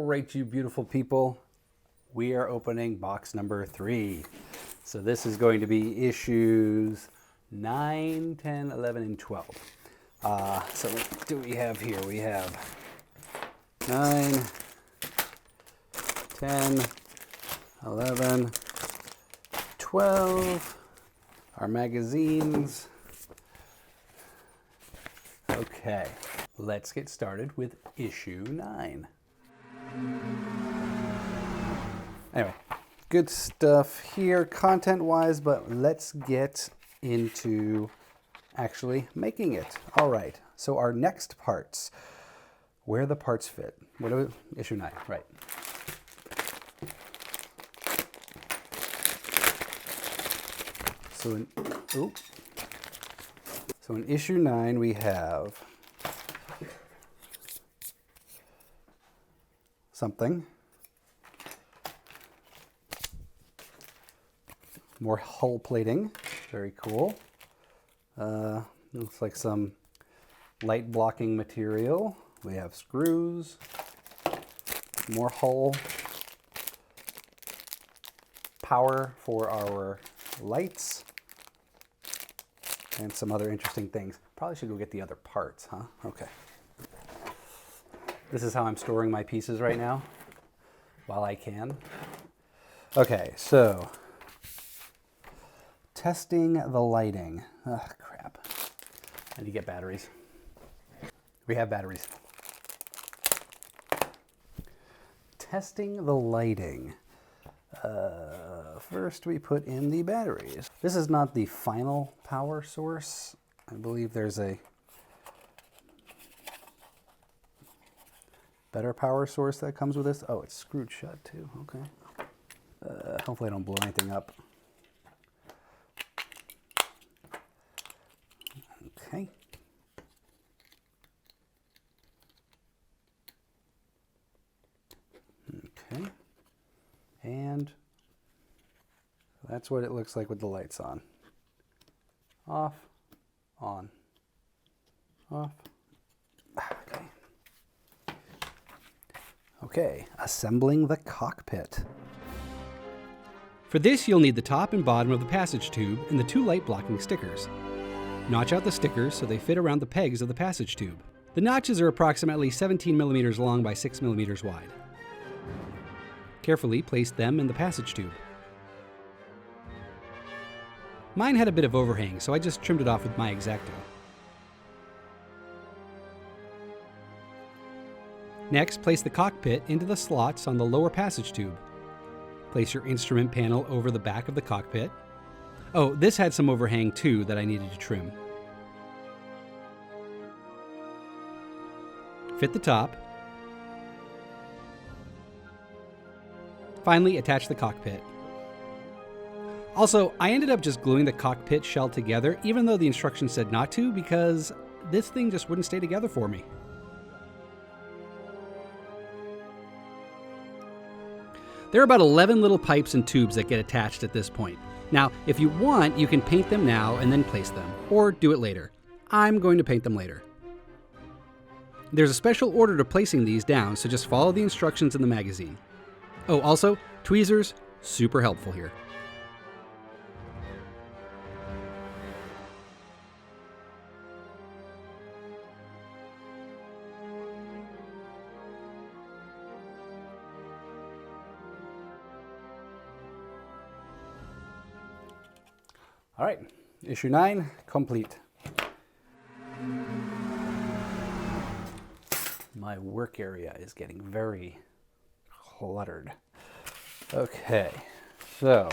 right, you beautiful people, we are opening box number 3. So this is going to be issues 9, 10, 11, and 12. So what do we have here? We have 9, 10, 11, 12, our magazines. Okay, let's get started with issue 9. Anyway, good stuff here content-wise, but let's get into actually making it. All right, so our next parts, where the parts fit. What do we, issue 9, right. So in issue 9 we have something. More hull plating, very cool. Looks like some light blocking material. We have screws, more hull, power for our lights, and some other interesting things. Probably should go get the other parts, huh? Okay. This is how I'm storing my pieces right now, while I can. Okay, so testing the lighting. Ugh, crap. I need to get batteries. We have batteries. Testing the lighting. First we put in the batteries. This is not the final power source. I believe there's a better power source that comes with this. Oh, it's screwed shut too, okay. Hopefully I don't blow anything up. Okay. Okay. And that's what it looks like with the lights on. Off, on, off. Okay. Okay, assembling the cockpit. For this, you'll need the top and bottom of the passage tube and the 2 light blocking stickers. Notch out the stickers so they fit around the pegs of the passage tube. The notches are approximately 17 millimeters long by 6 millimeters wide. Carefully place them in the passage tube. Mine had a bit of overhang, so I just trimmed it off with my X-Acto. Next, place the cockpit into the slots on the lower passage tube. Place your instrument panel over the back of the cockpit. Oh, this had some overhang too that I needed to trim. Fit the top. Finally, attach the cockpit. Also, I ended up just gluing the cockpit shell together, even though the instructions said not to, because this thing just wouldn't stay together for me. There are about 11 little pipes and tubes that get attached at this point. Now, if you want, you can paint them now and then place them, or do it later. I'm going to paint them later. There's a special order to placing these down, so just follow the instructions in the magazine. Oh, also, tweezers, super helpful here. All right, issue 9, complete. My work area is getting very cluttered. Okay, so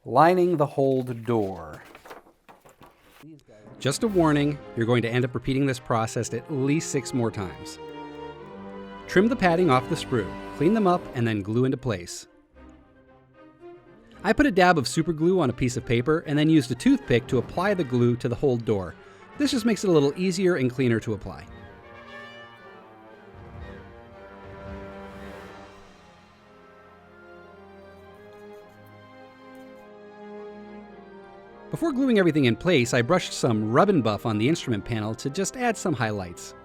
lining the hold door. Just a warning, you're going to end up repeating this process at least 6 more times. Trim the padding off the sprue, clean them up, and then glue into place. I put a dab of super glue on a piece of paper and then used a toothpick to apply the glue to the hold door. This just makes it a little easier and cleaner to apply. Before gluing everything in place, I brushed some rub and buff on the instrument panel to just add some highlights.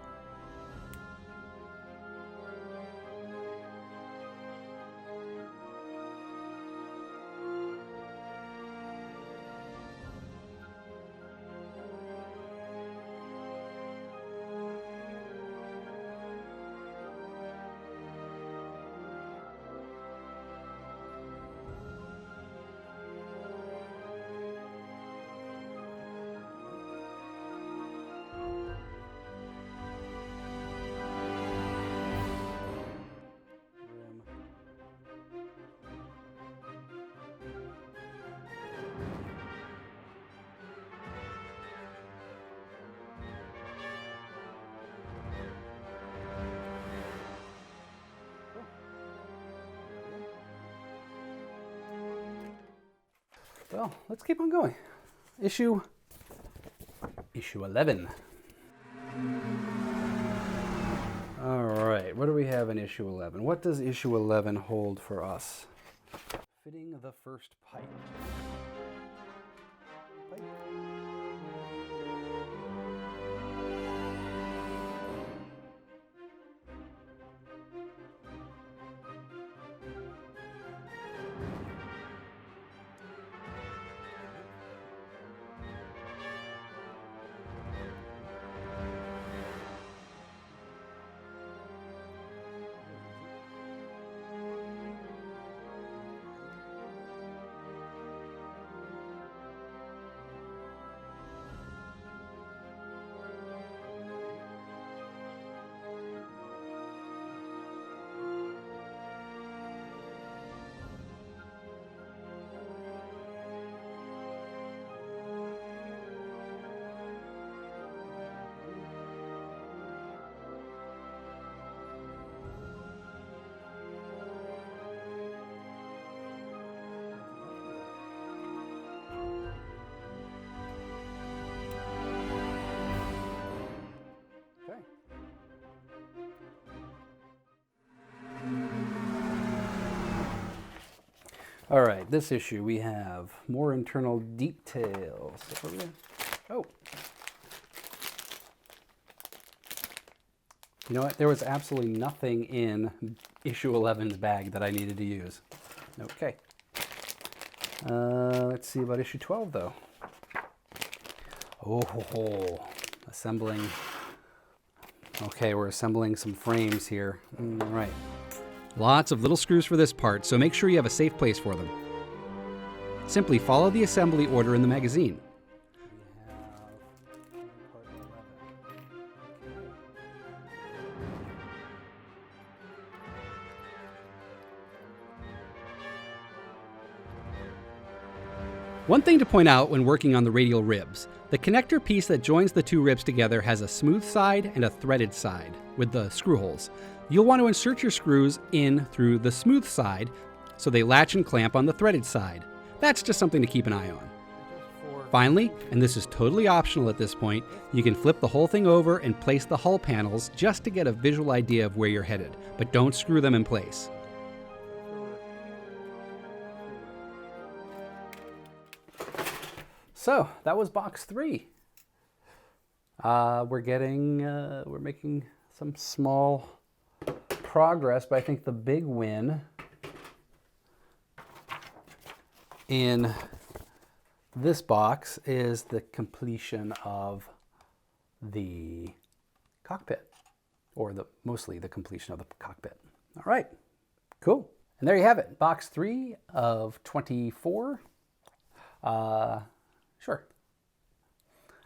Well, let's keep on going. Issue 11. All right, what do we have in issue 11? What does issue 11 hold for us? Fitting the first pipe. All right, this issue we have more internal details. Oh. You know what? There was absolutely nothing in issue 11's bag that I needed to use. Okay. Let's see about issue 12, though. Oh, assembling. Okay, we're assembling some frames here. All right. Lots of little screws for this part, so make sure you have a safe place for them. Simply follow the assembly order in the magazine. One thing to point out when working on the radial ribs, the connector piece that joins the two ribs together has a smooth side and a threaded side with the screw holes. You'll want to insert your screws in through the smooth side so they latch and clamp on the threaded side. That's just something to keep an eye on. Finally, and this is totally optional at this point, you can flip the whole thing over and place the hull panels just to get a visual idea of where you're headed, but don't screw them in place. So that was box 3. We're making some small progress, but I think the big win in this box is the completion of the cockpit, or mostly the completion of the cockpit. All right, cool. And there you have it, box 3 of 24. Sure.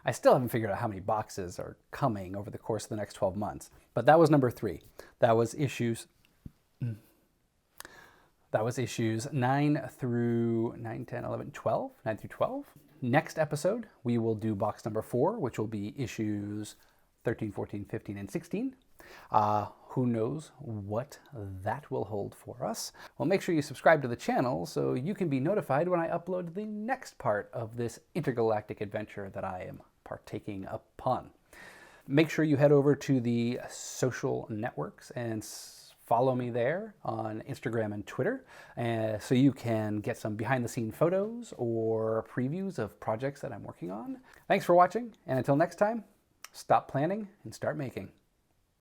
I still haven't figured out how many boxes are coming over the course of the next 12 months, but that was number 3. That was issues 9 through 9, 10, 11, 12, 9 through 12. Next episode, we will do box number 4, which will be issues 13, 14, 15, and 16. Who knows what that will hold for us. Well, make sure you subscribe to the channel so you can be notified when I upload the next part of this intergalactic adventure that I am partaking upon. Make sure you head over to the social networks and follow me there on Instagram and Twitter so you can get some behind-the-scene photos or previews of projects that I'm working on. Thanks for watching, and until next time, stop planning and start making.